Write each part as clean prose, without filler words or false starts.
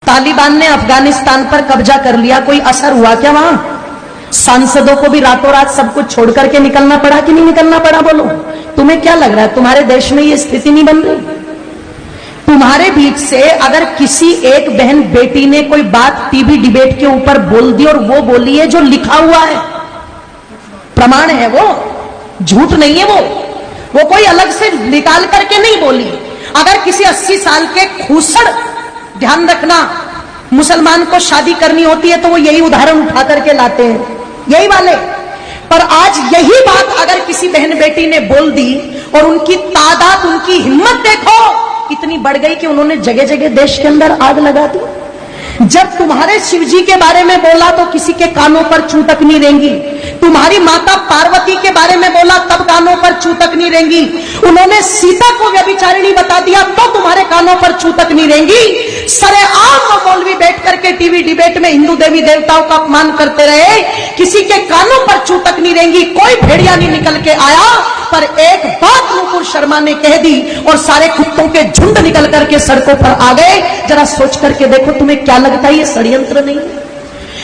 तालिबान ने अफगानिस्तान पर कब्जा कर लिया, कोई असर हुआ क्या वहां? सांसदों को भी रातों रात सब कुछ छोड़ करके निकलना पड़ा कि नहीं निकलना पड़ा? बोलो, तुम्हें क्या लग रहा है तुम्हारे देश में ये स्थिति नहीं बन रही? तुम्हारे बीच से अगर किसी एक बहन बेटी ने कोई बात टीवी डिबेट के ऊपर बोल दी और वो बोली है जो लिखा हुआ है, प्रमाण है, वो झूठ नहीं है, वो कोई अलग से निकाल करके नहीं बोली। अगर किसी 80 साल के खूसड़, ध्यान रखना, मुसलमान को शादी करनी होती है तो वो यही उदाहरण उठा करके लाते हैं, यही वाले। पर आज यही बात अगर किसी बहन बेटी ने बोल दी और उनकी तादाद, उनकी हिम्मत देखो इतनी बढ़ गई कि उन्होंने जगह जगह देश के अंदर आग लगा दी। जब तुम्हारे शिव जी के बारे में बोला तो किसी के कानों पर चू तक नहीं रेंगी। तुम्हारी माता पार्वती के बारे में बोला तब कानों पर चू तक नहीं रेंगी। उन्होंने सीता को व्यभिचारिणी बता दिया तो तुम्हारे कानों पर चू तक नहीं रेंगी। सरेआम मौलवी बैठ करके टीवी डिबेट में हिंदू देवी देवताओं का अपमान करते रहे, किसी के कानों पर चू तक नहीं रेंगी। कोई भेड़िया नहीं निकल के आया, पर एक बात नुपुर शर्मा ने कह दी और सारे कुत्तों के झुंड निकल करके सड़कों पर आ गए। जरा सोच करके देखो, तुम्हें क्या लगता है ये षड्यंत्र नहीं है?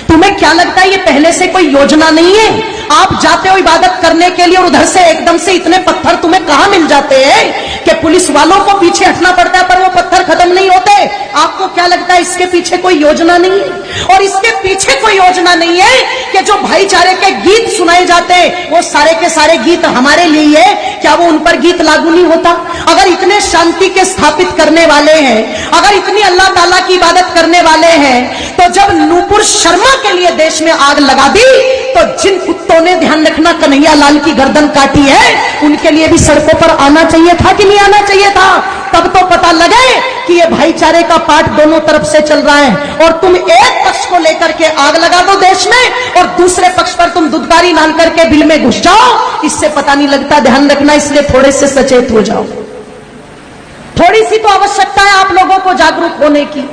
तुम्हें क्या लगता है ये पहले से कोई योजना नहीं है? आप जाते हो इबादत करने के लिए और उधर से एकदम से इतने पत्थर तुम्हें कहां मिल जाते हैं कि पुलिस वालों को पीछे हटना पड़ता है, पर वो पत्थर खत्म नहीं होते। आपको क्या लगता है इसके पीछे कोई योजना नहीं है? और इसके पीछे कोई योजना नहीं है कि जो भाईचारे के गीत सुनाए जाते हैं वो सारे के सारे गीत हमारे लिए है, क्या वो उन पर गीत लागू नहीं होता? अगर इतने शांति के स्थापित करने वाले हैं, अगर इतनी अल्लाह ताला की इबादत करने वाले हैं, तो जब नुपुर शर्मा के लिए देश में आग लगा दी तो जिन कुत्तों ने, ध्यान रखना, कन्हैया लाल की गर्दन काटी है, उनके लिए भी सड़कों पर आना चाहिए था कि नहीं आना चाहिए था? तब तो पता लगे कि ये भाईचारे का पाठ दोनों तरफ से चल रहा है। और तुम एक पक्ष को लेकर के आग लगा दो देश में और दूसरे पक्ष पर तुम दुधकारी नाम करके बिल में घुस जाओ, इससे पता नहीं लगता। ध्यान रखना, इसलिए थोड़े से सचेत हो जाओ। थोड़ी सी तो आवश्यकता है आप लोगों को जागरूक होने की।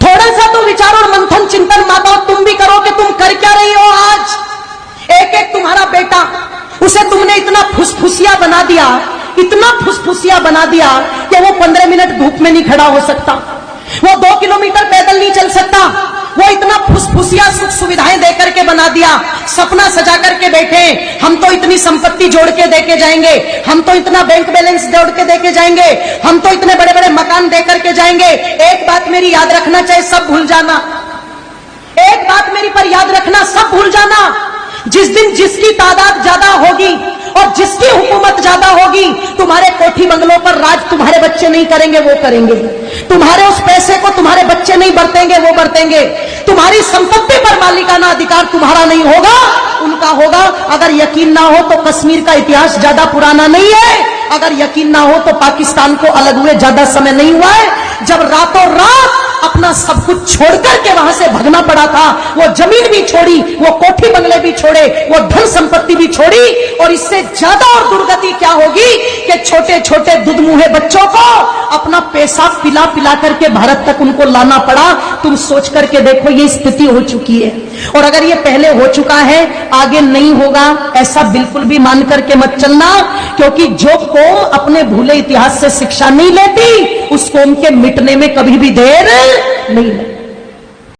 थोड़ा सा तो विचार और मंथन चिंतन माता तुम भी करो कि तुम कर क्या रही हो आज। एक एक तुम्हारा बेटा, उसे तुमने इतना फुसफुसिया बना दिया, इतना फुसफुसिया बना दिया कि वो 15 मिनट धूप में नहीं खड़ा हो सकता, वो 2 किलोमीटर पैदल नहीं चल सकता। वो इतना फुसफुसिया सुख सुविधाएं देकर के बना दिया, सपना सजा करके बैठे, हम तो इतनी संपत्ति जोड़ के देके जाएंगे, हम तो इतना बैंक बैलेंस जोड़ के देके जाएंगे, हम तो इतने बड़े बड़े मकान दे करके जाएंगे। एक बात मेरी याद रखना, चाहे सब भूल जाना, एक बात मेरी पर याद रखना, सब भूल जाना। जिस दिन जिसकी तादाद ज्यादा होगी और जिसकी हुकूमत ज्यादा होगी, तुम्हारे कोठी बंगलों पर राज तुम्हारे बच्चे नहीं करेंगे, वो करेंगे। तुम्हारे उस पैसे को तुम्हारे बच्चे नहीं बरतेंगे, वो बरतेंगे। तुम्हारी संपत्ति पर मालिकाना अधिकार तुम्हारा नहीं होगा, उनका होगा। अगर यकीन ना हो तो कश्मीर का इतिहास ज्यादा पुराना नहीं है, अगर यकीन ना हो तो पाकिस्तान को अलग हुए ज्यादा समय नहीं हुआ है, जब रातों रात अपना सब कुछ छोड़ करके वहां से भगना पड़ा था। वो जमीन भी छोड़ी, वो कोठी बंगले भी छोड़े, वो धन संपत्ति भी छोड़ी। और इससे ज्यादा और दुर्गति क्या होगी कि छोटे छोटे दुधमुहे बच्चों को अपना पेशाब पिला पिला करके भारत तक उनको लाना पड़ा। तुम सोच करके देखो, ये स्थिति हो चुकी है। और अगर ये पहले हो चुका है, आगे नहीं होगा, ऐसा बिल्कुल भी मान करके मत चलना। क्योंकि जो कौम अपने भूले इतिहास से शिक्षा नहीं लेती, उस कौम के मिटने में कभी भी देर नहीं लगती।